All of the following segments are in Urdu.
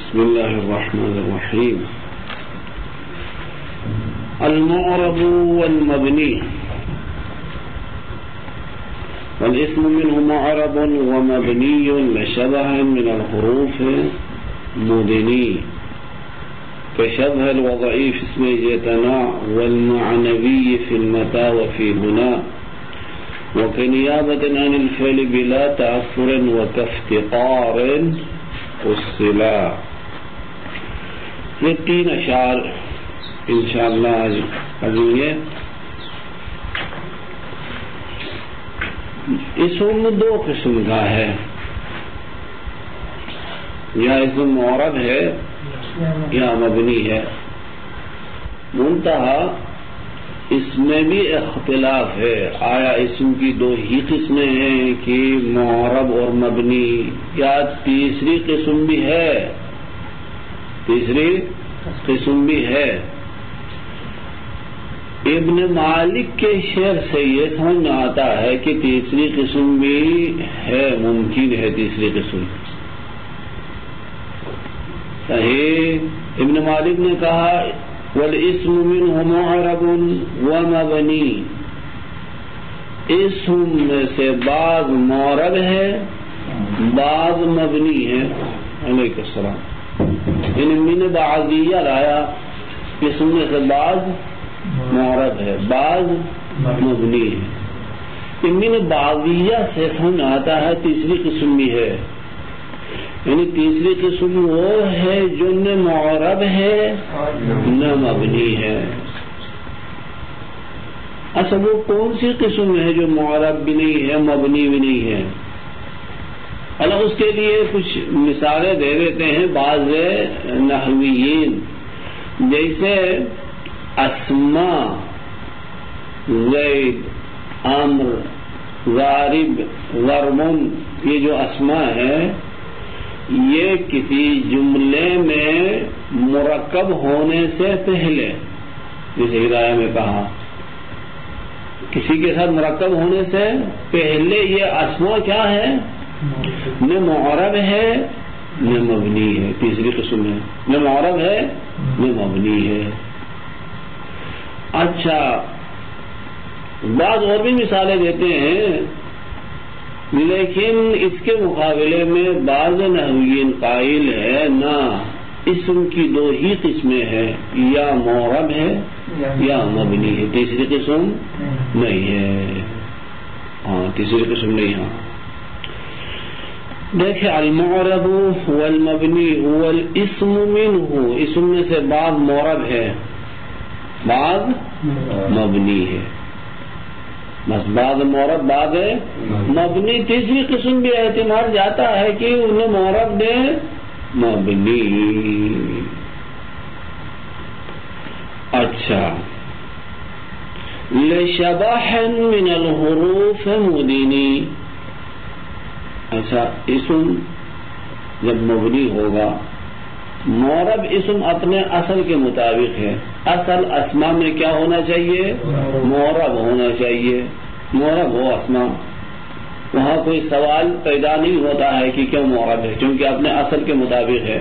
بسم الله الرحمن الرحيم. المعرب والمبني والاسم منه معرب ومبني لشبه من الحروف مدني كشبه الوضعي في اسم جتنا والمعنوي في المتى وفي هنا وكنيابة عن الفعل بلا تأثر وكافتقار الصلاة. یہ تین اشعار انشاءاللہ آج پڑھیں گے. اسم دو قسم کا ہے، یا اسم معرب ہے یا مبنی ہے. منتہا اس میں بھی اختلاف ہے، آیا اسم کی دو ہی قسمیں ہیں کہ معرب اور مبنی، یا تیسری قسم بھی ہے؟ تیسری قسم بھی ہے. ابن مالک کے شعر سے یہ سمجھ میں آتا ہے کہ تیسری قسم بھی ہے، ممکن ہے تیسری قسم. صحیح. ابن مالک نے کہا والاسم منه معرب ومبنی، اسم میں سے بعض معرب ہے بعض مبنی ہے. علیکم السلام. یعنی من بعضیہ لایا، اسم میں سے بعض معرب ہے بعض مبنی ہے. من بعضیہ سے سمجھ آتا ہے تیسری قسم بھی ہے، یعنی تیسری قسم وہ ہے جو نہ معرب ہے نہ مبنی ہے. اصل وہ کون سی قسم ہے جو معرب بھی نہیں ہے مبنی بھی نہیں ہے؟ اللہ اس کے لیے کچھ مثالیں دے دیتے ہیں بعض نحویین، جیسے اسماء، زید، عمر، ضارب، ضرب، یہ جو اسماء ہے یہ کسی جملے میں مرکب ہونے سے پہلے، جیسے ہدایہ میں کہا کسی کے ساتھ مرکب ہونے سے پہلے یہ اسماء کیا ہے؟ نہ معرب ہے نہ مبنی ہے. تیسری قسم ہے، نہ معرب ہے نہ مبنی ہے. اچھا، بعض اور بھی مثالیں دیتے ہیں، لیکن اس کے مقابلے میں بعض نحویین قائل ہے نہ، اسم کی دو ہی قسمیں ہیں، یا معرب ہے یا مبنی ہے، تیسری قسم نہیں ہے. ہاں، تیسری قسم نہیں ہے. دیکھیں، المعرب والمبنی والاسم منه، اسم میں سے بعض معرب ہے بعض مبنی ہے، بس بعض معرب بعض مبنی. تیسری قسم بھی احتمال جاتا ہے کہ انہیں معرب دے مبنی. اچھا، لشبح من الحروف مدنی. اچھا، اسم جب مبنی ہوگا، معرب اسم اپنے اصل کے مطابق ہے. اصل اسماء میں کیا ہونا چاہیے؟ معرب ہونا چاہیے. معرب ہو اسماء، وہاں کوئی سوال پیدا نہیں ہوتا ہے کہ کیوں معرب ہے، کیونکہ اپنے اصل کے مطابق ہے.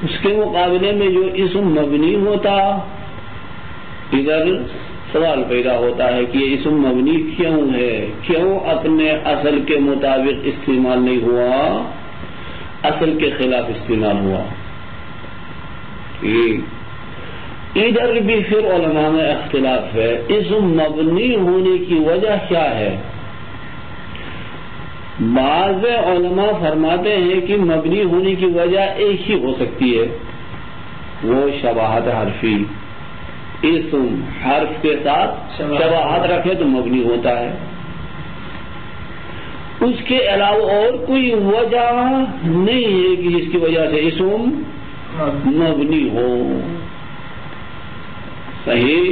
اس کے مقابلے میں جو اسم مبنی ہوتا، ادھر سوال پیدا ہوتا ہے کہ یہ اسم مبنی کیوں ہے، کیوں اپنے اصل کے مطابق استعمال نہیں ہوا، اصل کے خلاف استعمال ہوا. ادھر بھی پھر علماء میں اختلاف ہے، اسم مبنی ہونے کی وجہ کیا ہے؟ بعض علماء فرماتے ہیں کہ مبنی ہونے کی وجہ ایک ہی ہو سکتی ہے، وہ شباہت حرفی. اسم حرف کے ساتھ شباہت رکھے تو مبنی ہوتا ہے. اس کے علاوہ اور کوئی وجہ نہیں ہے کہ جس کی وجہ سے اسم مبنی ہو. صحیح.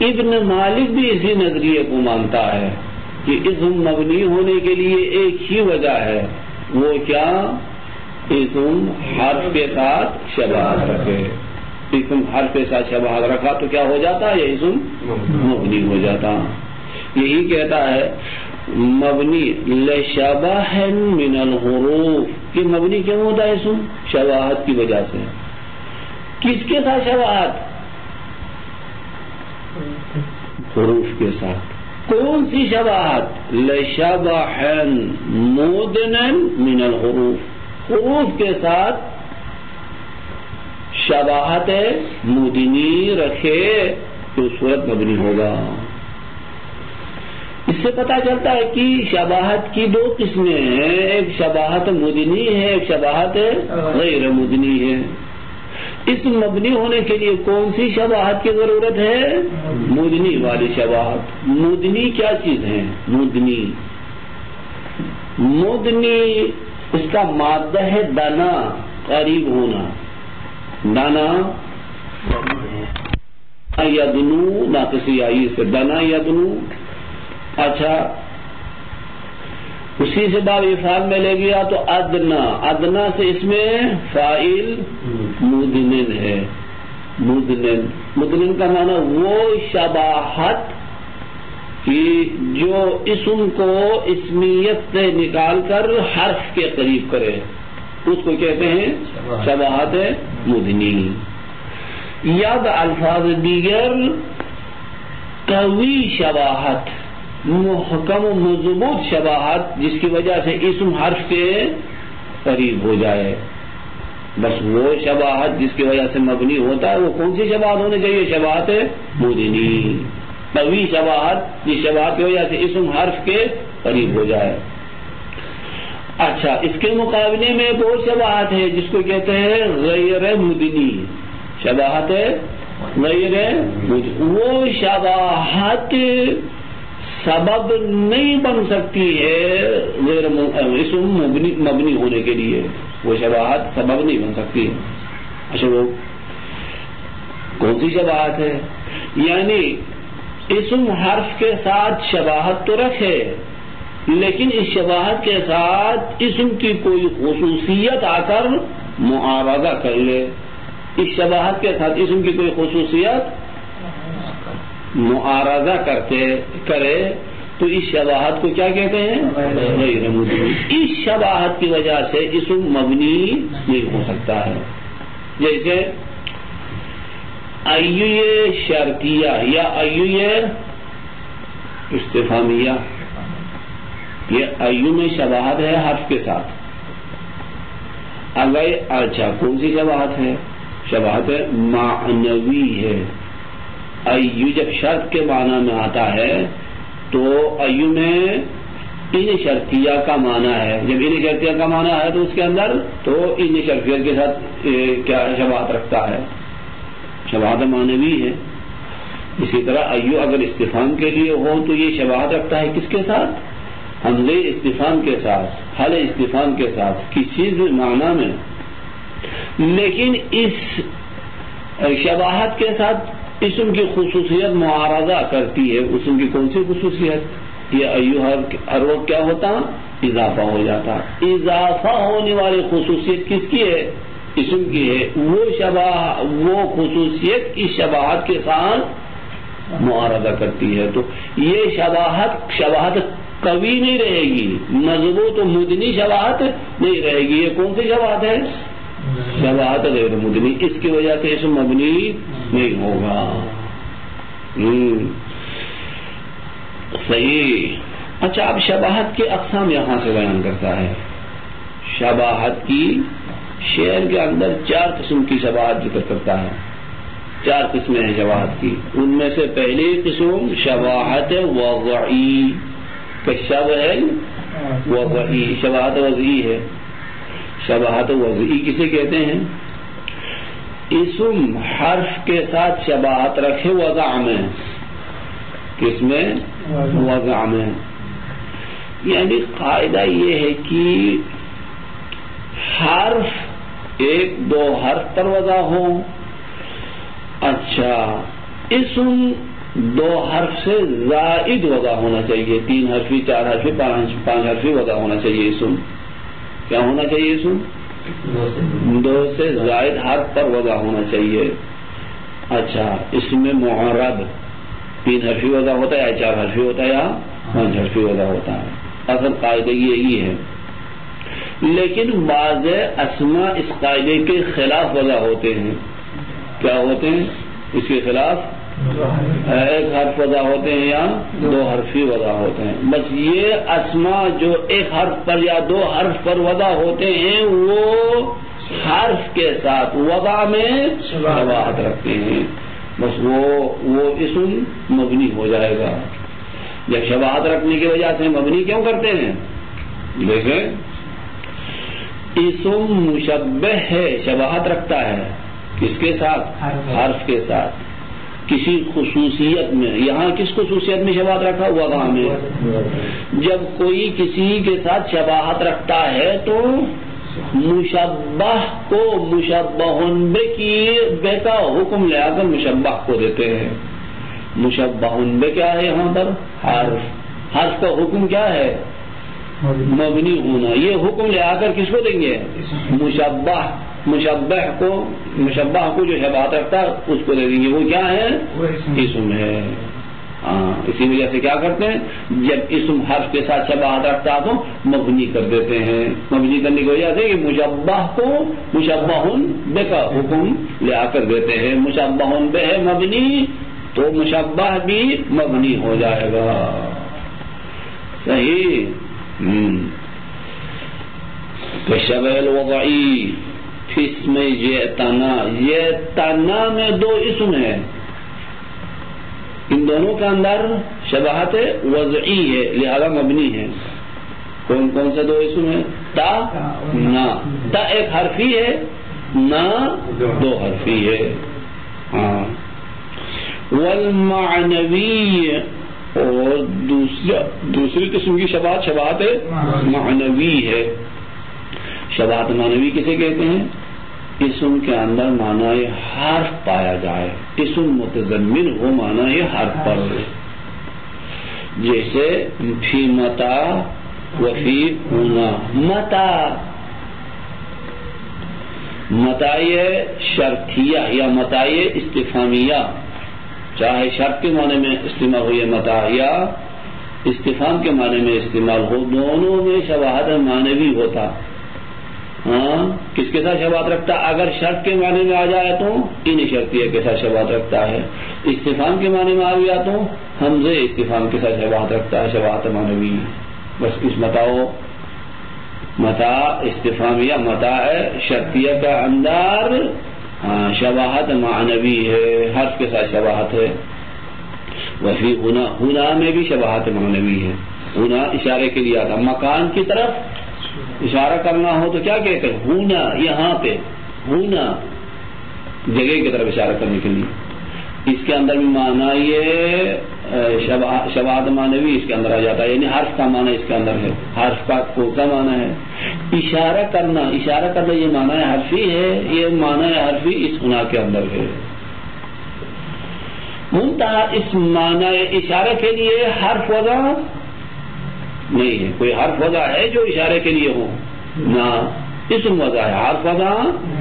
ابن مالک بھی اسی نظریے کو مانتا ہے کہ اسم مبنی ہونے کے لیے ایک ہی وجہ ہے، وہ کیا؟ اسم حرف کے ساتھ شباہت رکھے. اسم حرف کے ساتھ شباہت رکھا تو کیا ہو جاتا ہے؟ اسم مبنی ہو جاتا. یہی کہتا ہے مبنی لشبہ من الحروف کہ مبنی کیوں ہوتا ہے اسم؟ شباہت کی وجہ سے. کس کے ساتھ شباہت؟ حروف کے ساتھ. کون سی شباہت؟ لشبحن مدنن من الحروف. حروف کے ساتھ شباہت مدنی رکھے تو صورت مبنی ہوگا. اس سے پتہ چلتا ہے کہ شباہت کی دو قسمیں ہیں، ایک شباہت مدنی ہے، ایک شباہت غیر مدنی ہے. اس مبنی ہونے کے لیے کون سی شباہت کی ضرورت ہے؟ مدنی والی شباہت. مدنی کیا چیز ہے؟ مدنی اس کا مادہ ہے دنا، قریب ہونا. دنا یدنو ناقصی آئی سے دنا یدنو. اچھا اسی سے باب افعال میں لے گیا تو ادنا، ادنا سے اس میں فاعل مدنن ہے. مدنن کا معنی وہ شباہت کہ جو اسم کو اسمیت سے نکال کر حرف کے قریب کرے، اس کو کہتے ہیں شباہت مدنی. یاد الفاظ دیگر قوی شباہت، محکم و مضبوط شباہت، جس کی وجہ سے اسم حرف کے قریب ہو جائے. بس وہ شباہت جس کی وجہ سے مبنی ہوتا ہے وہ کون سی شباہت ہونی چاہیے؟ شباہت مدنی. قوی شباہت جس شباہت کی وجہ سے اسم حرف کے قریب ہو جائے. اچھا اس کے مقابلے میں ایک اور شباہت ہے جس کو کہتے ہیں غیر مدنی. شباہت غیر مدنی، وہ شباہت سبب نہیں بن سکتی ہے غیر اسم مبنی ہونے کے لیے. وہ شباہت سبب نہیں بن سکتی ہے. اچھا وہ کون سی شباہت ہے؟ یعنی اسم حرف کے ساتھ شباہت تو رکھے، لیکن اس شباہت کے ساتھ اسم کی کوئی خصوصیت آ کر معارضہ کر لے. اس شباہت کے ساتھ اسم کی کوئی خصوصیت معارضہ کرے تو اس شباہت کو کیا کہتے ہیں؟ غیر مدنی. اس شباہت کی وجہ سے اسم مبنی نہیں ہو سکتا ہے. جیسے ایو شرطیہ یا ایو استفہامیہ، یہ ایو میں شباہت ہے حرف کے ساتھ. اگر اچھا کون سی شباہت ہے؟ شباہت معنوی ہے. ایو جب شرط کے معنی میں آتا ہے تو ایو میں ان شرطیہ کا معنی ہے. جب ان شرطیہ کا معنی ہے تو اس کے اندر تو ان شرطیہ کے ساتھ کیا شباہت رکھتا ہے؟ شباہت معنوی ہے. اسی طرح ایو اگر استفہام کے لیے ہو تو یہ شباہت رکھتا ہے کس کے ساتھ؟ حمزے استفہام کے ساتھ، حل استفہام کے ساتھ، کسی بھی معنی میں. لیکن اس شباہت کے ساتھ اسم کی خصوصیت معارضہ کرتی ہے. اسم کی کون سی خصوصیت؟ یہ ایو ہر وقت کیا ہوتا؟ اضافہ ہو جاتا. اضافہ ہونے والی خصوصیت کس کی ہے؟ اسم کی ہے. وہ خصوصیت اس شباہت کے ساتھ معارضہ کرتی ہے. تو یہ شباہت قوی نہیں رہے گی، مضبوط و مدنی شباہت نہیں رہے گی. یہ کون سی شباہت ہے؟ شباہت غیر مدنی. اس کی وجہ سے اسم مبنی نہیں ہوگا. صحیح. اچھا اب شباہت کے اقسام یہاں سے بیان کرتا ہے. شباہت کی شعر کے اندر 4 قسم کی شباہت ذکر کرتا ہے. 4 قسمیں ہیں شباہت کی. ان میں سے پہلی قسم شباہت وضعی، وضعی شباہت وضعی ہے. شباہت وضعی کسے کہتے ہیں؟ اسم حرف کے ساتھ شباہت رکھے وضع میں. کس میں؟ وضع میں. یعنی قاعدہ یہ ہے کہ حرف 1-2 حرف پر وضع ہو. اچھا اسم 2 حرف سے زائد وضع ہونا چاہیے. 3 حرفی، 4 حرفی، 5 حرفی وضع ہونا چاہیے. اسم کیا ہونا چاہیے؟ اسم 2 سے زائد حرف پر وضع ہونا چاہیے. اچھا اس میں معرب 3 حرفی وضع ہوتا ہے یا 4 حرفی ہوتا ہے یا 5 حرفی وضع ہوتا ہے. اصل قاعدہ یہی ہے. لیکن بعض اسماء اس قاعدے کے خلاف وضع ہوتے ہیں. کیا ہوتے ہیں اس کے خلاف؟ ایک حرف وضع ہوتے ہیں یا دو حرفی وضع ہوتے ہیں. بس یہ اسماء جو ایک حرف پر یا دو حرف پر وضع ہوتے ہیں وہ حرف کے ساتھ وضع میں شباہت رکھتے ہیں. بس وہ اسم مبنی ہو جائے گا. جب شباہت رکھنے کی وجہ سے مبنی کیوں کرتے ہیں؟ دیکھیں اسم مشبہ ہے، شباہت رکھتا ہے کس کے ساتھ؟ حرف کے ساتھ. کسی خصوصیت میں، یہاں کس خصوصیت میں شباہت رکھا؟ وضع میں. جب کوئی کسی کے ساتھ شباہت رکھتا ہے تو مشبہ کو مشبہ بہ کا حکم لے کر مشبہ کو دیتے ہیں. مشبہ بہ کیا ہے یہاں پر؟ حرف. حرف کا حکم کیا ہے؟ مبنی ہونا. یہ حکم لے کر کس کو دیں گے؟ مشبہ کو جو شباہت رکھتا ہے اس کو دے دیں گے. وہ کیا ہے؟ اسم ہے. اسی وجہ سے کیا کرتے ہیں جب اسم حرف کے ساتھ شباہت رکھتا تو مبنی کر دیتے ہیں. مبنی کرنے کی وجہ سے کہ مشبہ کو مشبہ بہ کا حکم لے کر دیتے ہیں. مشبہ بہ ہے مبنی تو مشبہ بھی مبنی ہو جائے گا. صحیح. شبہ الوضعی اسم یتنا میں دو اسم ہے، ان دونوں کے اندر شباہت وضعی ہے لہذا مبنی ہے. کون کون سے دو اسم ہیں؟ تا نا. تا ایک حرفی ہے، نا دو حرفی ہے. والمعنوی اور دوسری قسم کی شباہت معنوی ہے. شباہت معنوی کسے کہتے ہیں؟ اسم کے اندر معنی حرف پایا جائے، اسم متضمن ہو معنی حرف پر. جیسے فی متا و فی ہونا. متاع شرطیہ یا متاع استفہامیہ، چاہے شرط کے معنی میں استعمال ہو یہ متاع یا استفہام کے معنی میں استعمال ہو، دونوں میں شباہت معنوی ہوتا. کس کے ساتھ شباہت رکھتا؟ اگر شرط کے معنی میں آ جائے تو ان شرطیہ کے ساتھ شباہت رکھتا ہے. استفہام کے معنی میں آ گیا تو حمزہ استفہام کے ساتھ شباہت رکھتا ہے. شباہت معنوی. بس اس متاع استفہامیہ متاع شرطیہ کا اندر شباہت معنوی ہے، حرف کے ساتھ شباہت ہے. وفی ہونا میں بھی شباہت معنوی ہے. ہونا اشارے کے لیے آتا. مکان کی طرف اشارہ کرنا ہو تو کیا کہتے ہیں؟ ہونا. یہاں پہ ہونا جگہ کی طرف اشارہ کرنے کے لیے. اس کے اندر بھی معنی یہ شباہت معنوی اس کے اندر آ جاتا ہے، یعنی حرف کا معنی اس کے اندر ہے. حرف کا کون معنی ہے؟ اشارہ کرنا یہ معنی حرفی ہے. یہ معنی حرفی اس ہونا کے اندر ہے. منتہا اس معنی اشارہ کے لیے حرف وضع نہیں ہے. کوئی حرف وضع ہے جو اشارے کے لیے ہو؟ نہ. اسم وضع ہے، حرف وضع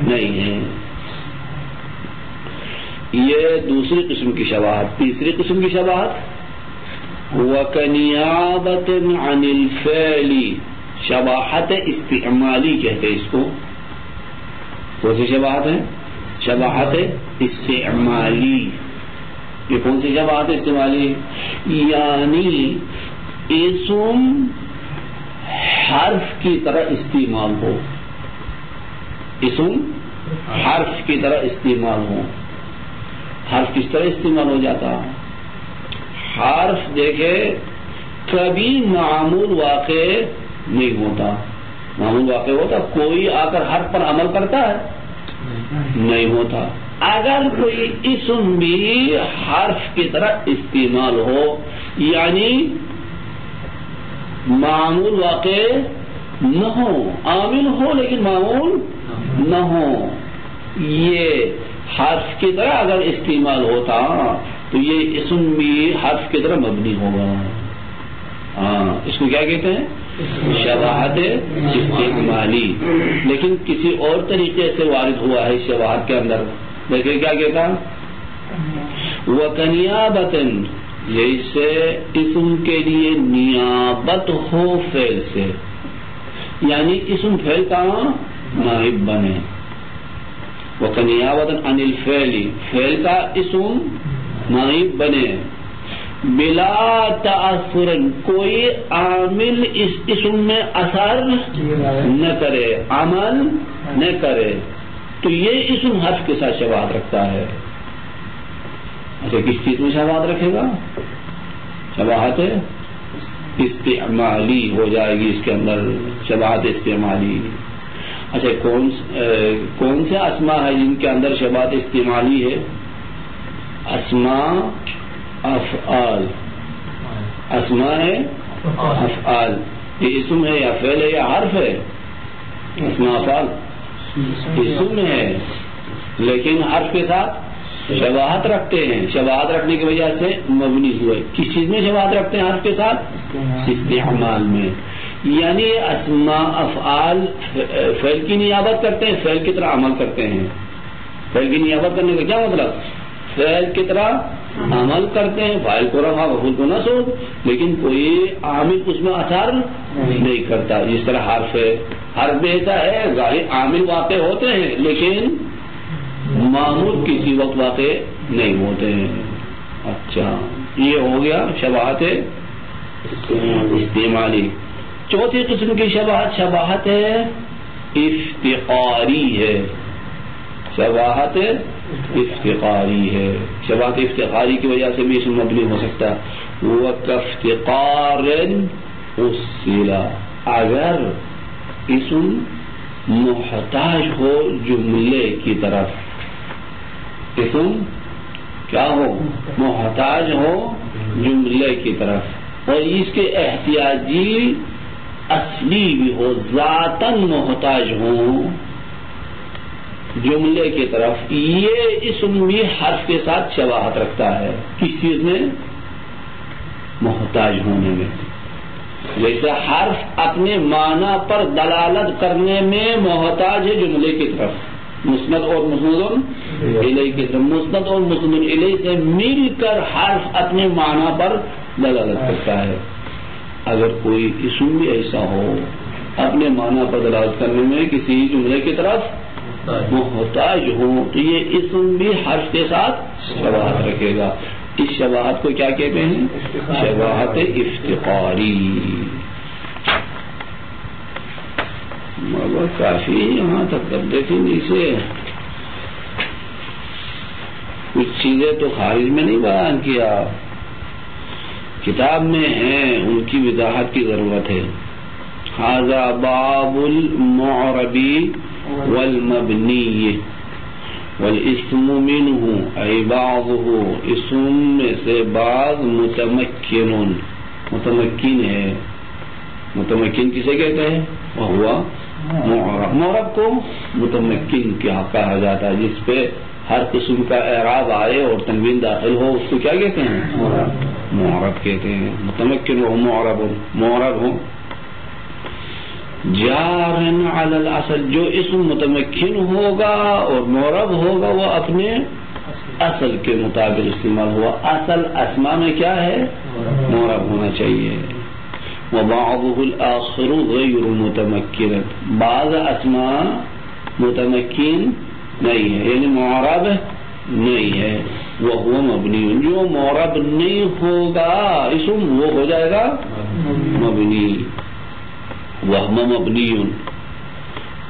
نہیں ہے. یہ دوسری قسم کی شباہت. تیسری قسم کی شباہت وَكَنِيَابَةٍ عَنِ الْفَعْلِ، شباہت استعمالی کہتے ہیں اس کو. کون سی شباہت ہے؟ شباہت استعمالی. یہ کون سی شباہت استعمالی؟ یعنی اسم حرف کی طرح استعمال ہو. اسم حرف کی طرح استعمال ہو. حرف کس طرح استعمال ہو جاتا؟ حرف دیکھے کبھی معمول واقع نہیں ہوتا. معمول واقع ہوتا کوئی آ کر حرف پر عمل کرتا ہے؟ نہیں ہوتا. اگر کوئی اسم بھی حرف کی طرح استعمال ہو یعنی معمول واقع نہ ہو، عامل ہو لیکن معمول نہ ہو، یہ حرف کی طرح اگر استعمال ہوتا تو یہ اسم بھی حرف کی طرح مبنی ہوگا. اس کو کیا کہتے ہیں؟ شباہت استعمالی. لیکن کسی اور طریقے سے وارد ہوا ہے اس شباہت کے اندر. دیکھیں کیا کہتا وَكَنِيَابَةٍ، جیسے اسم کے لیے نیابت ہو فعل سے، یعنی اسم فعل کا نائب بنے. وَقَنِيَابَةً عَنِ الْفِعْلِ فعل کا اسم نائب بنے. بلا تأثر کوئی عامل اس اسم میں اثر نہ کرے، عمل نہ کرے، تو یہ اسم حرف کے ساتھ شباہت رکھتا ہے. اچھا کس چیز میں شباہت رکھے گا؟ شباہت استعمالی ہو جائے گی اس کے اندر، شباہت استعمالی. اچھا کون سے اسماء ہے جن کے اندر شباہت استعمالی ہے؟ اسماء افعال. اسماء ہے افعال، یہ اسم ہے یا فعل ہے یا حرف ہے؟ اسماء افعال اسم ہے لیکن حرف کے ساتھ شباہت رکھتے ہیں. شباہت رکھنے کی وجہ سے مبنی ہوئے. کس چیز میں شباہت رکھتے ہیں حرف کے ساتھ؟ استعمال میں. یعنی اسماء افعال فعل کی نیابت کرتے ہیں، فعل کی طرح عمل کرتے ہیں. فعل کی نیابت کرنے کا کیا مطلب؟ فعل کی طرح عمل کرتے ہیں، فاعل کو رفع مفعول کو نصب، لیکن کوئی عامل اس میں اثر نہیں کرتا. جس طرح حرف ہے، حرف میں ایسا ہے ظاہر عامل واقع ہوتے ہیں لیکن معمول کسی وقت واقع نہیں ہوتے ہیں. اچھا یہ ہو گیا شباہت استعمالی. چوتھی قسم کی شباہت ہے افتقاری ہے. شباہت افتقاری ہے. شباہت افتقاری کی وجہ سے بھی اسم مبنی ہو سکتا ہے. وَكَافْتِقَارٍ اُسِّلَ اگر اسم محتاج ہو جملے کی طرف، اسم کیا ہو؟ محتاج ہو جملے کی طرف، اور اس کے احتیاجی اصلی بھی ہو، ذاتاً محتاج ہو جملے کی طرف. یہ اسم بھی حرف کے ساتھ شباہت رکھتا ہے. کس چیز میں؟ محتاج ہونے میں. جیسے حرف اپنے معنی پر دلالت کرنے میں محتاج ہے جملے کی طرف، مسند اور مسند الیہ کی طرف. مسند اور مسند الیہ سے مل کر حرف اپنے معنی پر دلالت کرتا ہے. اگر کوئی اسم بھی ایسا ہو اپنے معنی پر دلالت کرنے میں کسی جملے کی طرف محتاج ہو تو یہ اسم بھی حرف کے ساتھ شباہت رکھے گا. اس شباہت کو کیا کہتے ہیں؟ شباہت افتقاری. مگر کافی یہاں تک کر دیتے ہیں. اسے کچھ چیزیں تو خارج میں نہیں بیان کیا، کتاب میں ہیں، ان کی وضاحت کی ضرورت ہے. ھذا باب المعرب والمبنی والاسم منه ای بعضه. اسم میں سے بعض متمکن ہے. متمکن کسے کہتے ہیں؟ وہوا معرب. معرب کو متمکن کیا کہا جاتا ہے؟ جس پہ ہر قسم کا اعراب آئے اور تنوین داخل ہو اس کو کیا کہتے ہیں؟ معرب کہتے ہیں. متمکن ہو معرب ہو. جارن علی الاصل جو اسم متمکن ہوگا اور معرب ہوگا وہ اپنے اصل کے مطابق استعمال ہوا. اصل اسماء میں کیا ہے؟ معرب ہونا چاہیے. وبعضه الآخر غیر متمکن. بعض اسماء متمکن نہیں ہے یعنی معرب نہیں ہے. وہ مبنی. جو معرب نہیں ہوگا اسم وہ ہو جائے گا مبنی. وہ مبنی.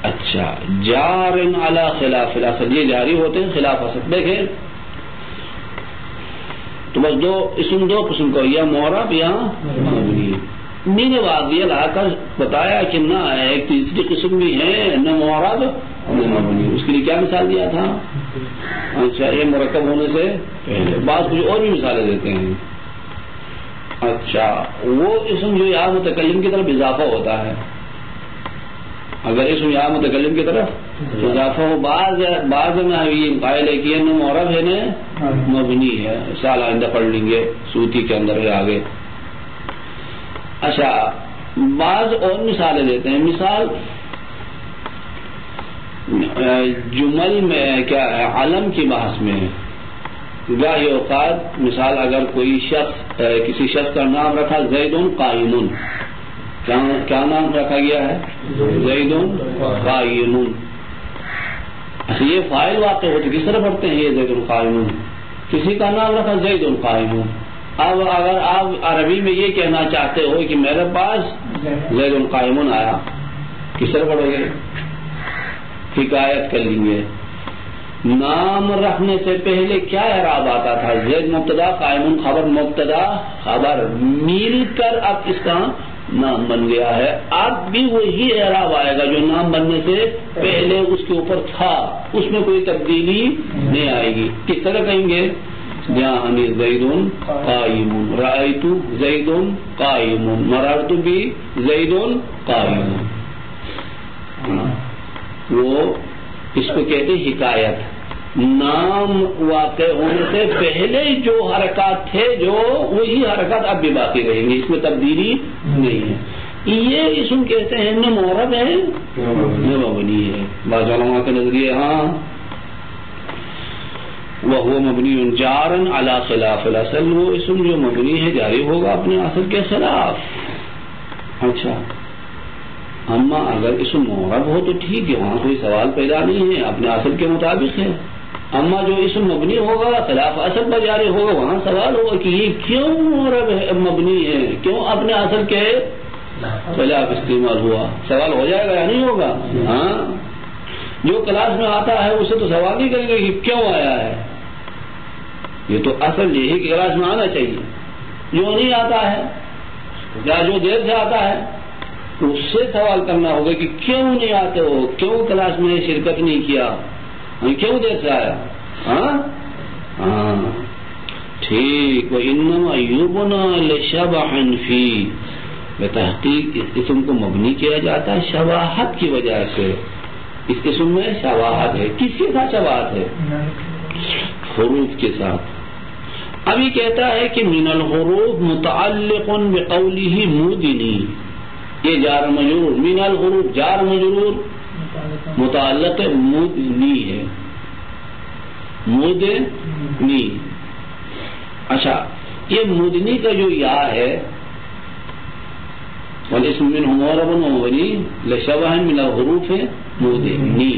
اچھا جارن علی خلاف الاصل. یہ جاری ہوتے ہیں خلاف اصل. دیکھیں تو بس اسم دو قسم کا، یا معرب یا مبنی. میں نے واضح لا کر بتایا کہ نہ ایک تیسری قسم بھی ہے، نہ معرب نہ مبنی. اس کے لیے کیا مثال دیا تھا؟ اچھا یہ مرکب ہونے سے پہلے. بعض کچھ اور بھی مثالیں دیتے ہیں. اچھا وہ اسم جو یا متکلم کی طرف اضافہ ہوتا ہے، اگر اسم یا متکلم کی طرف اضافہ ہو، بعض نحویین قائل ہے کہ یہ نہ معرب ہے نہ مبنی ہے. سال آئندہ پڑھ لیں گے، سوتی کے اندر ہے آگے. اچھا بعض اور مثالیں دیتے ہیں. مثال جمل میں کیا ہے؟ علم کی بحث میں گاہی اوقات مثال اگر کوئی شخص کسی شخص کا نام رکھا زید قائم، کیا نام رکھا گیا ہے؟ زید قائم. اچھا یہ فاعل واقع ہو تو کس طرح پڑھتے ہیں؟ یہ زید قائم. کسی کا نام رکھا زید قائم. اب اگر آپ عربی میں یہ کہنا چاہتے ہو کہ میرے پاس زید قائم آیا، کس طرح پڑھو گے؟ حکایت کر لیں گے. نام رکھنے سے پہلے کیا اعراب آتا تھا؟ زید مبتدا، قائم خبر، مبتدا خبر مل کر اب اس کا نام بن گیا ہے. اب بھی وہی اعراب آئے گا جو نام بننے سے پہلے اس کے اوپر تھا، اس میں کوئی تبدیلی نہیں آئے گی. کس طرح کہیں گے؟ جاءنی زید قائم، رأیت زید قائم، مررت بی زید قائم. وہ اس کو کہتے ہیں حکایت. نام واقع ہونے سے پہلے جو حرکات تھے جو وہی حرکات اب بھی باقی رہیں گی، اس میں تبدیلی نہیں ہے. یہ اسم کہتے ہیں نہ معرب ہے نہ مبنی ہے. بعض علماء کے نظریے ہاں وہو مبنی جارن علی خلاف الاصل، وہ اسم جو مبنی ہے جاری ہوگا اپنے اصل کے خلاف. اچھا اما اگر اسم معرب ہو تو ٹھیک ہے، وہاں کوئی سوال پیدا نہیں ہے، اپنے اصل کے مطابق ہے. اما جو اسم مبنی ہوگا خلاف اصل پر جاری ہوگا، وہاں سوال ہوگا کہ یہ کیوں معرب ہے، مبنی ہے، کیوں اپنے اصل کے خلاف استعمال ہوا. سوال ہو جائے گا یا نہیں ہوگا؟ ہاں جو کلاس میں آتا ہے اسے تو سوال نہیں کریں گے کہ کیوں آیا ہے. یہ تو اصل یہی کہ کلاس میں آنا چاہیے. جو نہیں آتا ہے یا جو دیر سے آتا ہے اس سے سوال کرنا ہوگا کہ کیوں نہیں آتے ہو، کیوں کلاس میں شرکت نہیں کیا، کیوں دیر سے آیا. ہاں ٹھیک. وَإِنَّمَا يُبْنَى لِشَبْهٍ فِيهِ، بتحقیق اس اسم کو مبنی کیا جاتا ہے شباہت کی وجہ سے. اس اسم میں شباہت ہے. کس کے ساتھ شباہت ہے؟ حروف کے ساتھ. ابھی کہتا ہے کہ من الحروف متعلق بقوله مدنی، یہ جار مجرور. من الحروف جار مجرور متعلق مدنی ہے، مدنی. اچھا یہ مدنی کا جو یا ہے والاسم منه معرب ومبنی لشبہ من الحروف مدنی،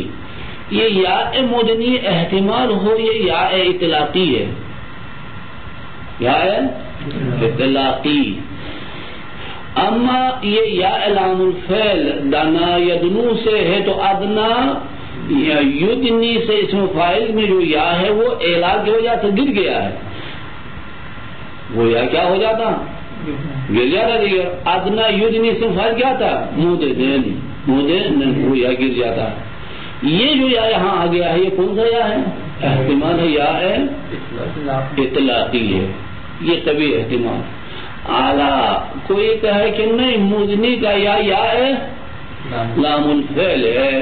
یہ یا مدنی احتمال ہو یہ یا اطلاقی ہے، یا اطلاقی. اما یہ یا لام الفعل دنا یدنو سے ہے تو ادنا یا یدنی سے اسم فاعل میں جو یا ہے وہ اعلا کی وجہ سے گر گیا ہے. وہ یا کیا ہو جاتا؟ گر جاتا. ادنا یدنی اسم فاعل کیا تھا؟ مدن، وہ یا گر جاتا. یہ جو یا یہاں آ گیا ہے یہ کون سا یا ہے؟ احتمال ہے، یا ہے اطلاقی ہے. یہ کبھی احتمال. اعلیٰ کوئی کہے کہ نہیں مدنی کا یا ہے لام الفعل ہے،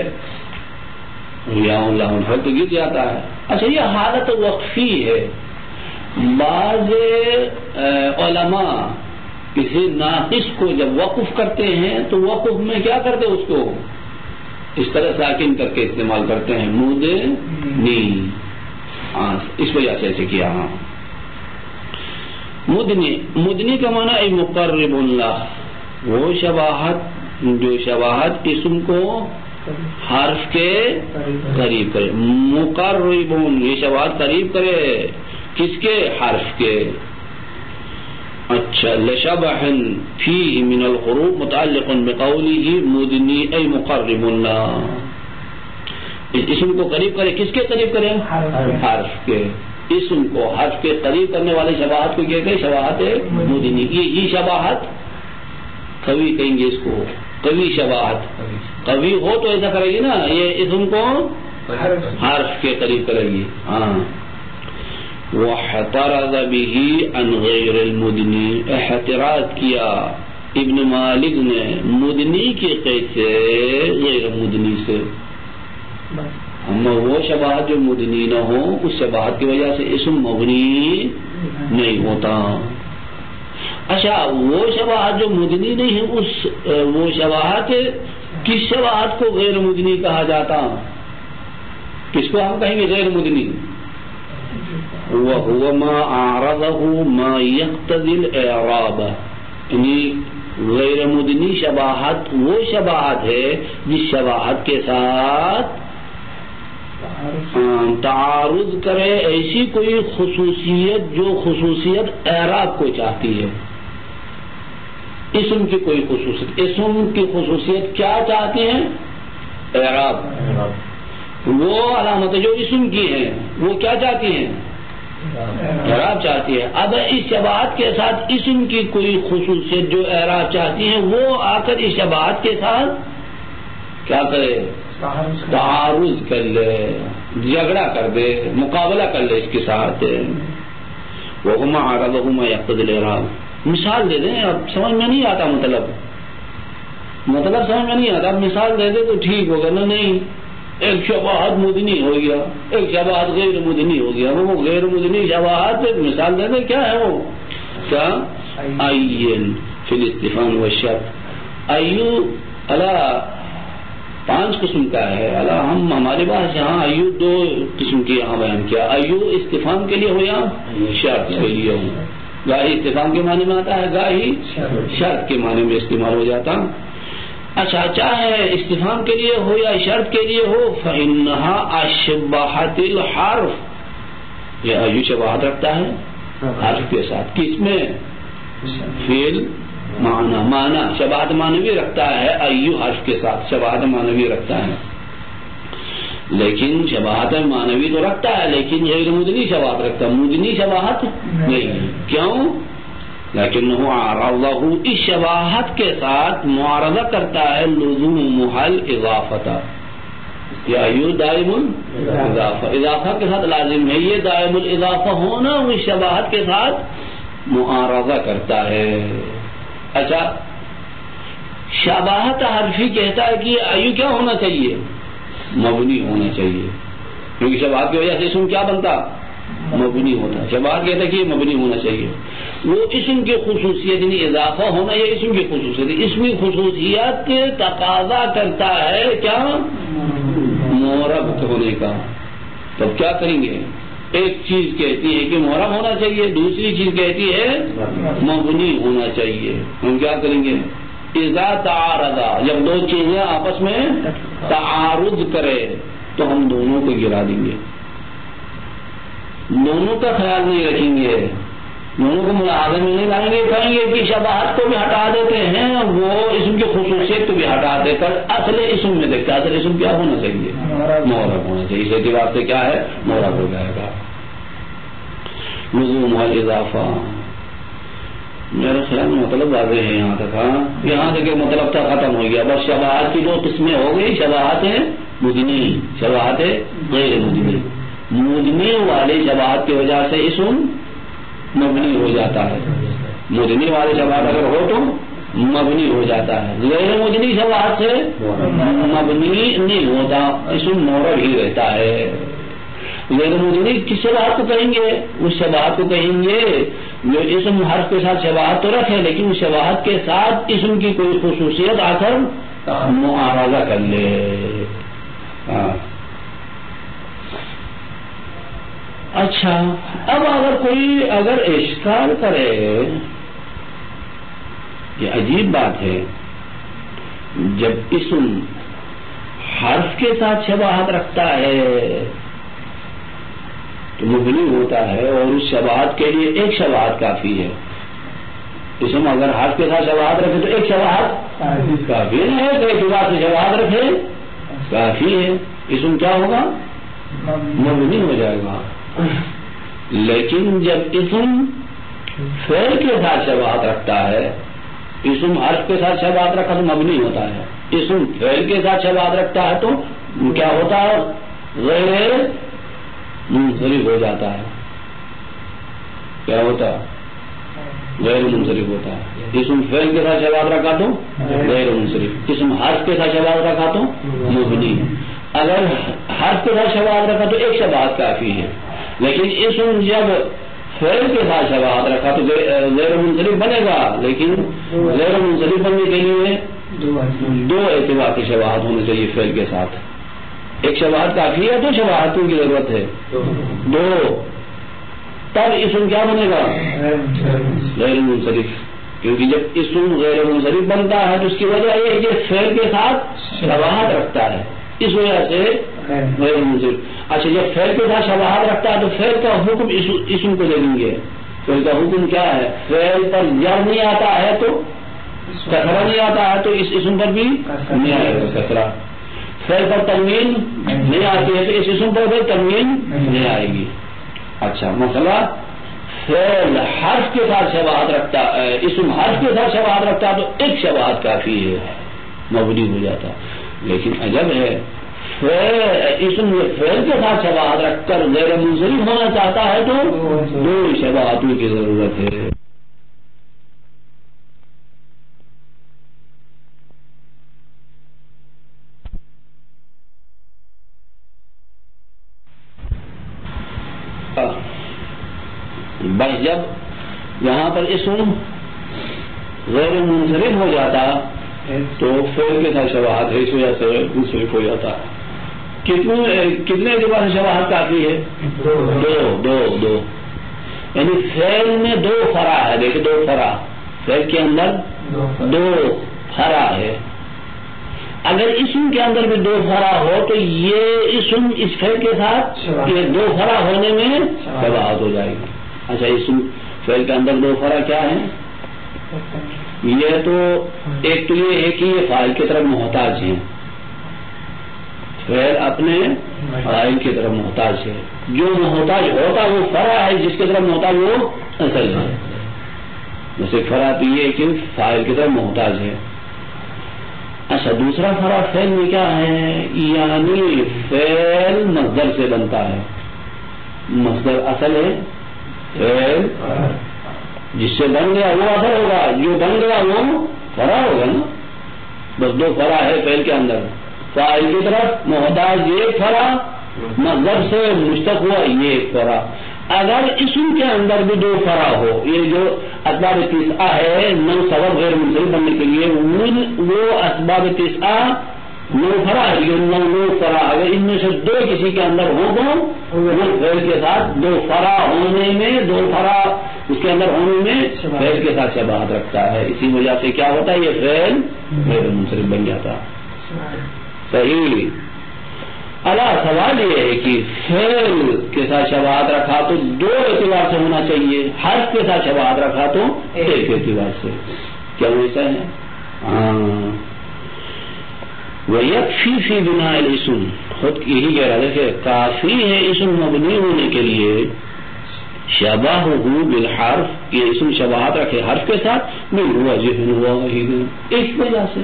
یا لام الفعل تو گر جاتا ہے. اچھا یہ حالت وقفی ہے. بعض علماء کسی ناقص کو جب وقف کرتے ہیں تو وقف میں کیا کرتے اس کو اس طرح ساکن کر کے استعمال کرتے ہیں، مدنی. اس وجہ سے ایسے کیا. ہاں مدنی کا معنی ہے مقرب اللہ، وہ شباہت جو شباہت اسم کو حرف کے قریب کرے. مقربون یہ شباہت قریب کرے کس کے؟ حرف کے. اچھا لشبہ فی من الحروف متعلق بقوله مدنی ای مقرب اللہ، اسم کو قریب کرے. کس کے قریب کرے؟ حرف کے. اسم کو حرف کے قریب کرنے والے شباہت کو کہتے ہیں شباہت مدنی. یہ شباہت قوی کہیں گے اس کو، قوی شباہت. قوی ہو تو ایسا کرے گی نا، یہ اسم کو حرف کے قریب کرے گی. ہاں وَاحْتَرَزَ بِهِ عَنْ غَيْرِ الْمُدْنِي، احتراز کیا ابن مالک نے مدنی کے قید سے غیر مدنی سے. اما وہ شباہت جو مدنی نہ ہو اس شباہت کی وجہ سے اسم مبنی نہیں ہوتا. اچھا وہ شباہت جو مدنی نہیں ہے وہ شباہت کس شباہت کو غیر مدنی کہا جاتا؟ کس کو ہم کہیں گے غیر مدنی؟ وَهُوَ مَا أَعْرَضَهُ مَا يَقْتَضِي الْإِعْرَابَ، یعنی غیر مدنی شباہت وہ شباہت ہے جس شباہت کے ساتھ تعارض کرے ایسی کوئی خصوصیت جو خصوصیت اعراب کو چاہتی ہے. اسم کی کوئی خصوصیت، اسم کی خصوصیت کیا چاہتی ہیں؟ اعراب. وہ علامت جو اسم کی ہیں وہ کیا چاہتی ہیں؟ اعراب چاہتی ہے. اب اس شباہت کے ساتھ اسم کی کوئی خصوصیت جو اعراب چاہتی ہیں وہ آ کر اس شباہت کے ساتھ کیا کرے؟ تعارض کر لے، جھگڑا کر دے، مقابلہ کر لے اس کے ساتھ. وہما عرضہما یقتضی الاعراب. مثال دے دیں، اب سمجھ میں نہیں آتا مطلب سمجھ میں نہیں آتا، اب مثال دے دے تو ٹھیک ہوگا. نہیں، ایک شباہت مدنی ہو گیا، ایک شباہت غیر مدنی ہو گیا. وہ غیر مدنی شباہت مثال دے دیں. کیا ہے وہ؟ کیا؟ عین فی الاستفہام والشرط. ایو اللہ 5 قسم کا ہے. ہم ہمارے پاس یہاں ایو 2 قسم کی یہاں بیان کیا. ایو استفہام کے لیے ہو یا شرط کے لیے ہو. گاہی استفہام کے معنی میں آتا ہے، گاہی شرط کے معنی میں استعمال ہو جاتا. اچھا، چاہے استفہام کے لیے ہو یا شرط کے لیے ہو، فإنها أشبهت الحرف. یہ ایو شباہت رکھتا ہے حرف کے ساتھ. کس میں؟ فعل معنی شباہت معنوی رکھتا ہے. ایو حرف کے ساتھ شباہت معنوی رکھتا ہے، لیکن شباہت معنوی تو رکھتا ہے لیکن غیر مدنی شباہت رکھتا ہے، مدنی شباہت نہیں. کیوں؟ لیکنہ عارضہ، اس شباہت کے ساتھ معارضہ کرتا ہے لزومہ الاضافۃ. یا ایو دائم الاضافہ، اضافہ کے ساتھ لازم ہے. یہ دائم الاضافہ ہونا اس شباہت کے ساتھ معارضہ کرتا ہے. اچھا، شباہت حرفی کہتا ہے کہ ایو کیا ہونا چاہیے؟ مبنی ہونا چاہیے، کیونکہ شباہت کی وجہ سے اسم کیا بنتا؟ مبنی ہوتا. شباہت کہتا ہے کہ یہ مبنی ہونا چاہیے. وہ اسم کی خصوصیت یعنی اضافہ ہونا، یہ اسم کی خصوصیت. اسمی خصوصیت تقاضا کرتا ہے کیا؟ معرب ہونے کا. تب کیا کریں گے؟ ایک چیز کہتی ہے کہ معرب ہونا چاہیے، دوسری چیز کہتی ہے مبنی ہونا چاہیے. ہم کیا کریں گے؟ اذا تعارضا، جب 2 چیزیں آپس میں تعارض کرے تو ہم دونوں کو گرا دیں گے، دونوں کا خیال نہیں رکھیں گے، دونوں کو ملاحظے میں نہیں لائیں گے. کہیں گے کہ شباہت کو بھی ہٹا دیتے ہیں، وہ اسم کی خصوصیت کو بھی ہٹا دے کر اصل اسم میں دیکھتے. اصل اسم کیا ہونا چاہیے؟ معرب ہونا چاہیے. اس اعتبار سے کیا ہے؟ معرب ہو جائے گا. لزوم الاضافہ. میرے خیال میں مطلب واضح ہے یہاں تک. ہاں، یہاں تک مطلب تھا ختم ہو گیا. بس شباہت کی 2 قسمیں ہو گئی. شباہت ہے مدنی، شباہت ہے غیر مدنی. مدنی والے شباہت کی وجہ سے اسم مبنی ہو جاتا ہے. مدنی والے شباہت اگر ہو تو مبنی ہو جاتا ہے. غیر مدنی شباہت سے مبنی نہیں ہوتا، اسم معرب ہی رہتا ہے. غیر مدنی کس شباہت کو کہیں گے؟ اس شباہت کو کہیں گے جو اسم حرف کے ساتھ شباہت تو رکھے لیکن اس شباہت کے ساتھ اسم کی کوئی خصوصیت آ کر معارضہ کر لے. اچھا، اب اگر کوئی اشکال کرے، یہ عجیب بات ہے، جب اسم حرف کے ساتھ شباہت رکھتا ہے تو مبنی ہوتا ہے اور اس شباہت کے لیے ایک شباہت کافی ہے. اسم اگر حرف کے ساتھ شباہت رکھے تو ایک شباہت کافی ہے، تو ایک بات سے شباہت رکھے کافی ہے. اسم کیا ہوگا؟ مبنی ہو جائے گا. لیکن جب اسم فعل کے ساتھ شباہت رکھتا ہے، اسم حرف کے ساتھ شباہت رکھا تو مبنی ہوتا ہے. اسم فعل کے ساتھ شباہت رکھتا ہے تو کیا ہوتا ہے؟ غیر منصرف ہو جاتا ہے. کیا ہوتا ہے؟ غیر منصرف ہوتا ہے. اسم فعل کے ساتھ شباہت رکھا تو غیر منصرف، اسم حرف کے ساتھ شباہت رکھا تو مبنی. اگر حرف کے ساتھ شباہت رکھا تو ایک شباہت کافی ہے، لیکن اسم جب فعل کے ساتھ شباہت رکھا تو غیر منصرف بنے گا. لیکن غیر منصرف بننے کے لیے 2 اعتبار کی شباہت ہونا چاہیے فعل کے ساتھ. ایک شباہت کافی ہے، 2 شباہتوں کی ضرورت ہے. 2 تب اسم کیا بنے گا؟ غیر منصرف. کیونکہ جب اسم غیر منصرف بنتا ہے تو اس کی وجہ یہ ہے کہ فعل کے ساتھ شباہت رکھتا ہے، اس وجہ سے غیر منصرف۔ اچھا جب فعل کے ساتھ شباہت رکھتا ہے تو فعل کا حکم اسم کو دے دیں گے۔ فعل کا حکم کیا ہے؟ فعل پر جر نہیں آتا ہے تو کسرہ نہیں آتا ہے تو اس اسم پر بھی نہیں آئے گا کسرہ، فعل پر تنوین نہیں آتی ہے تو اس اسم پر بھی تنوین نہیں آئے گی۔ اچھا مسئلہ فعل حرف کے ساتھ شباہت رکھتا ہے، اسم حرف کے ساتھ شباہت رکھتا ہے تو ایک شباہت کافی ہے، مبنی ہو جاتا۔ لیکن عجب ہے اسم فعل کے ساتھ شباہت رکھ کر غیر منصرف ہونا چاہتا ہے تو دو شباہتوں کی ضرورت ہے۔ بس جب یہاں پر اسم غیر منصرف ہو جاتا تو فعل کے ساتھ شباہت ہے، اس وجہ سے منصرف ہو جاتا ہے۔ کتنے اعتبار سے شباہت کافی ہے؟ دو یعنی فعل میں دو فرع ہے، دیکھیں دو فرع، فعل کے اندر دو فرع ہے۔ اگر اسم کے اندر بھی دو فرع ہو تو یہ اسم اس فعل کے ساتھ یہ دو فرع ہونے میں شباہت ہو جائے گی۔ اچھا اسم فعل کے اندر دو فرع کیا ہیں؟ یہ تو ایک تو یہ ہے کہ یہ فاعل کی طرف محتاج ہیں، فعل اپنے فاعل کی طرف محتاج ہے، جو محتاج ہوتا وہ فرع ہے، جس کی طرف محتاج وہ اصل ہے۔ جیسے فرع تو یہ ہے کہ فاعل کی طرف محتاج ہے۔ اچھا دوسرا فرع فعل میں کیا ہے؟ یعنی فعل مصدر سے بنتا ہے، مصدر اصل ہے، فعل جس سے بن گیا وہ اثر ہوگا، جو بن گیا وہ فرع ہوگا نا۔ بس دو فرع ہے فعل کے اندر، فاعل کی طرف محتاج ایک فرع، مصدر سے مشتق ہوا یہ ایک فرع۔ اگر اسم کے اندر بھی دو فرع ہو، یہ جو اسباب تسعہ ہے نو سبب غیر منصرف بننے کے لیے، وہ اسباب تسعہ نو فرع ہے، یہ نو فرع اگر ان میں سے دو کسی کے اندر ہو تو وہ فعل کے ساتھ دو فرع ہونے میں، دو فرع اس کے اندر ہونے میں فعل کے ساتھ شباہت رکھتا ہے، اسی وجہ سے کیا ہوتا ہے یہ فعل غیر منصرف بن جاتا۔ صحیح۔ اللہ سوال یہ ہے کہ فعل کے ساتھ شباہت رکھا تو دو اعتبار سے ہونا چاہیے، حرف کے ساتھ شباہت رکھا تو ایک اعتبار سے، کیا ایسا ہے؟ وَيَكْفِي فِي بِنَاءِ الْاسْمِ، خود یہی کہہ رہا ہے کہ کافی ہے اسم مبنی ہونے کے لیے شباہہ بالحرف، یہ اسم شباہت رکھے حرف کے ساتھ من وجہ واحد، ایک وجہ سے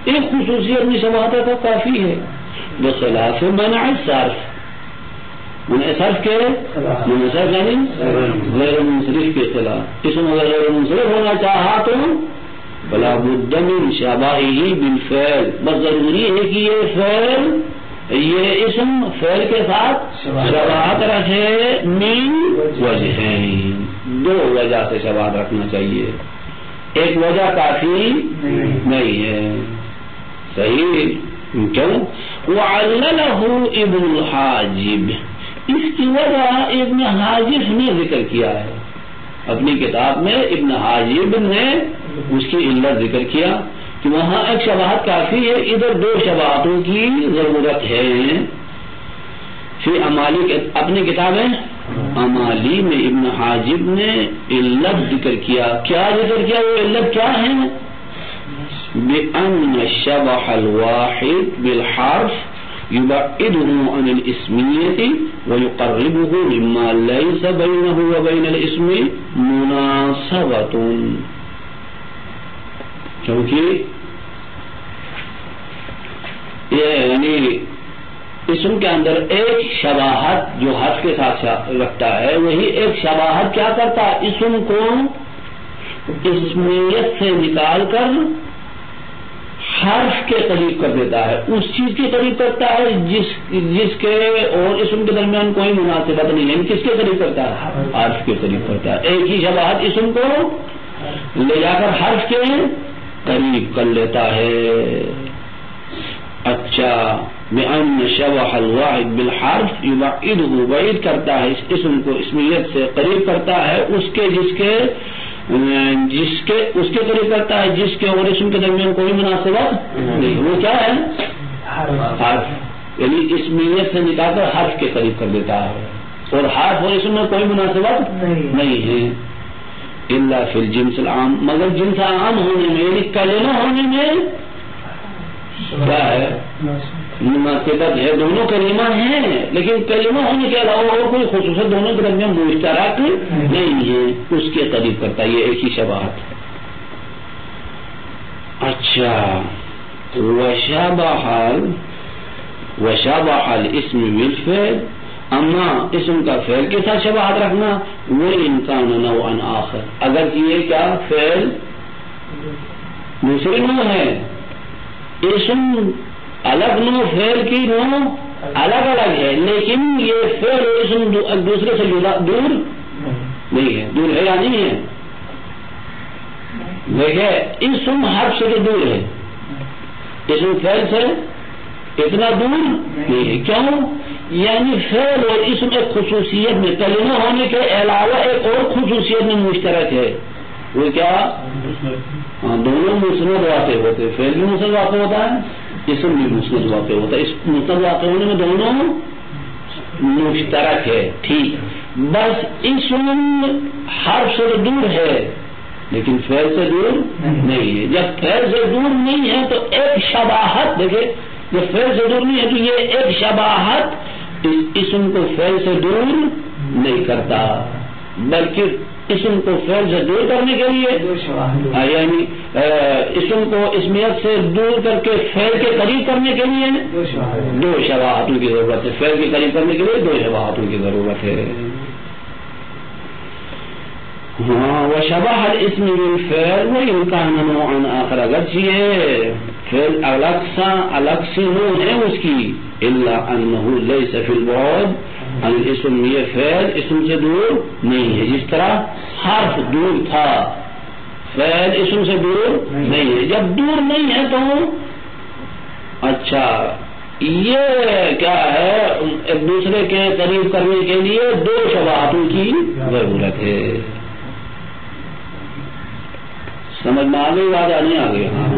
ایک خصوصیت میں شباہت رکھا کافی ہے، بخلاف منع الصرف، منع صرف کے منع صرف یعنی غیر منصرف کے خلاف، اسم اگر غیر منصرف ہونا چاہا تو بلا بد من شباہہ بالفعل، بس ضروری ہے کہ یہ فعل یہ اسم فعل کے ساتھ شباہت رکھے من وجہین، دو وجہ سے شباہت رکھنا چاہیے، ایک وجہ کافی نہیں ہے۔ صحیح۔ کیوں؟ وعللہ ابن الحاجب، اس کی وجہ ابن حاجب نے ذکر کیا ہے اپنی کتاب میں، ابن حاجب نے اس کی علت ذکر کیا کہ وہاں ایک شباہت کافی ہے، ادھر دو شباہتوں کی ضرورت ہے۔ پھر امالی اپنی کتاب ہے امالی میں ابن حاجب نے علت ذکر کیا، کیا ذکر کیا؟ وہ علت کیا ہے؟ بأن الشبح الواحد بالحرف يبعده عن الاسمية ويقربه مما ليس بينه وبين الاسم مناسبة، کیونکہ یعنی اسم کے اندر ایک شباہت جو حرف کے ساتھ رکھتا ہے، وہی ایک شباہت کیا کرتا ہے؟ اسم کو اسمیت سے نکال کر حرف کے قریب کر دیتا ہے، اس چیز کے قریب کرتا ہے جس کے اور اسم کے درمیان کوئی مناسبت نہیں ہے، کس کے قریب کرتا ہے؟ حرف کے قریب کرتا ہے۔ ایک ہی شباہت اسم کو لے جا کر حرف کے قریب کر لیتا ہے۔ اچھا، بأن شبح الواحد بالحرف يبعده، بعید کرتا ہے اس اسم کو اسمیت سے، قریب کرتا ہے اس کے جس کے جس کے اس کے قریب کرتا ہے جس کے اور اسم کے درمیان کوئی مناسبت نہیں. وہ کیا ہے؟ حرف. یعنی اسمیت سے نکال کر حرف کے قریب کر دیتا ہے اور حرف اور اسم میں کوئی مناسبت نہیں ہے. الا فی الجنس العام، مگر جنس عام ہونے میں یعنی کلمہ ہونے میں کیا ہے؟ مناسبت ہے. دونوں کلمہ ہیں لیکن کلمہ ہونے کے علاوہ اور کوئی خصوصیت دونوں کے درمیان مشترک نہیں ہے، اس کے قریب کرتا ہے. یہ ایک ہی شباہت ہے. اچھا، وشابہ الاسم بالفعل، اما اسم کا فعل کے ساتھ شباہت رکھنا وہ انکان نوعا آخر، اگر یہ کیا فعل دوسرے نوع ہے، اسم الگ نوع فعل کی نوع الگ الگ ہے، لیکن یہ فعل اور اسم دوسرے سے دور نہیں ہے. دور ہے یا نہیں ہے؟ دیکھیں اسم حرف سے دور ہے، اسم فعل سے اتنا دور نہیں ہے. کیوں؟ یعنی فعل اور اسم ایک خصوصیت میں کلمہ ہونے کے علاوہ ایک اور خصوصیت میں مشترک ہے. وہ کیا؟ دونوں مسند واقع ہوتے، فعل بھی مسند واقع ہوتا ہے، اسم بھی مسند واقع ہوتا ہے. اس مسند واقع ہونے میں دونوں مشترک ہے. ٹھیک، بس اسم حرف سے دور ہے لیکن فعل سے دور نہیں ہے. جب فعل سے دور نہیں ہے تو ایک شباہت، دیکھیں جب فعل سے دور نہیں ہے تو یہ ایک شباہت اسم کو فعل سے دور نہیں کرتا، بلکہ اسم کو فعل سے دور کرنے کے لیے یعنی اسم کو اسمیت سے دور کر کے فعل کے قریب کرنے کے لیے دو شباہتوں کی ضرورت ہے. فعل کے قریب کرنے کے لیے دو شباہتوں کی ضرورت ہے. وشبہ الاسم بالفعل وإن كان نوعا آخر، اگرچہ فعل الگ سے نوع ہے اس کی، الا انه ليس في البعد عن الاسم، یہ فعل اسم سے دور نہیں ہے. جس طرح حرف دور تھا، فعل اسم سے دور نہیں ہے. جب دور نہیں ہے تو اچھا یہ کیا ہے؟ ایک دوسرے کے قریب کرنے کے لیے دو شباہتوں کی ضرورت ہے. سمجھ میں آ گئی بات؟ نہیں آ گئی؟ ہاں.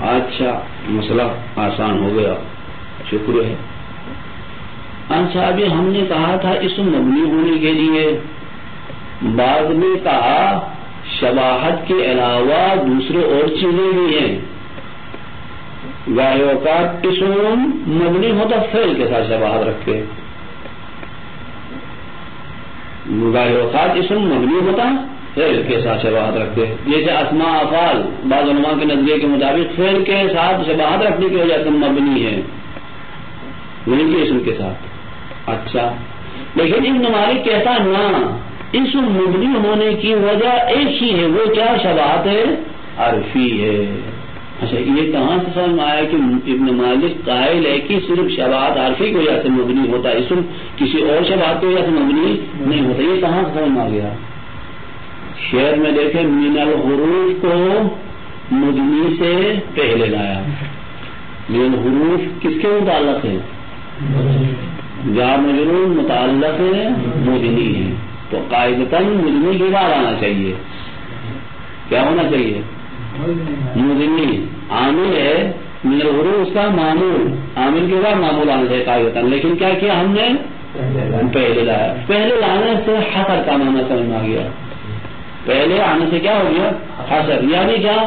اچھا، مسئلہ آسان ہو گیا، شکر ہے. اچھا، ابھی ہم نے کہا تھا اسم مبنی ہونے کے لیے، بعد میں کہا شباہت کے علاوہ دوسرے اور چیزیں بھی ہیں. گاہی اوقات اسم مبنی ہوتا فعل کے ساتھ شباہت رکھتے، گاہی اوقات اسم مبنی ہوتا فعل کے ساتھ شباہت رکھتے. جیسے اسماء افعال بعض علماء کے نظریے کے مطابق فعل کے ساتھ شباہت رکھنے کی وجہ سے مبنی ہے، نہیں کہ اسم کے ساتھ. اچھا، لیکن ابن مالک کہتا نا اسم مبنی ہونے کی وجہ ایک ہی ہے، وہ کیا؟ شباہت عرفی ہے. اچھا، یہ کہاں سے سمجھ میں آیا کہ ابن مالک قائل ہے کہ صرف شباہت عرفی کی وجہ سے مبنی ہوتا ہے، اسم کسی اور شباہت کی وجہ سے مبنی نہیں ہوتا؟ یہ کہاں سے سمجھ میں آ گیا؟ شعر میں دیکھیں من الحروف کو مبنی سے پہلے لایا. من الحروف کس کے متعلق ہے؟ جار مجرور متعلق ہے مبنی ہے، تو قاعدتاً مبنی کے بعد آنا چاہیے. کیا ہونا چاہیے؟ مبنی. عامل ہے من الحروف اس کا معمول، عامل کے بعد معمول آنا چاہیے قاعدتاً. لیکن کیا کیا ہم نے؟ پہلے لایا. پہلے لانے سے حصر کا معنی سمجھ میں آ گیا. پہلے آنے سے کیا ہو گیا؟ حصر. یعنی کیا؟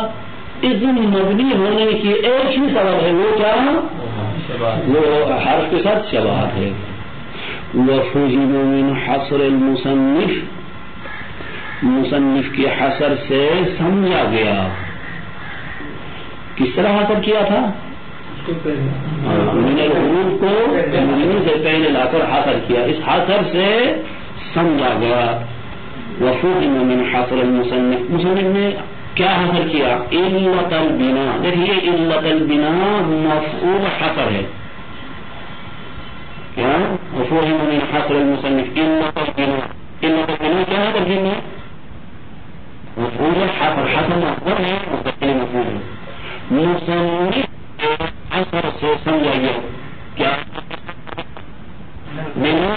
اسم مبنی ہونے کی ایک ہی سبب ہے، وہ کیا؟ وہ حرف کے ساتھ شباہت ہے. وَفُهِمَ مِنْ حَصْرِ الْمُصَنِّفِ، مصنف کے حصر سے سمجھا گیا. کس طرح حصر کیا تھا؟ من الحروف کو مبنی سے پہلے لا کر حصر کیا، اس حصر سے سمجھا گیا. وَفُهِمَ مِنْ حَصْرِ الْمُصَنِّفِ، مصنف نے کیا حصر کیا؟ علت البنا. دیکھیے علت البنا مفعول حصر ہے. کیا؟ وَفُهِمَ مِنْ حَصْرِ الْمُصَنِّفِ علت البنا. علت البنا کیا ہے ترجمہ؟ مفعول حصر. حصر مفعول ہے، مستقل مفعول ہے. مصنف حصر سے سمجھا گیا. کیا؟ بنا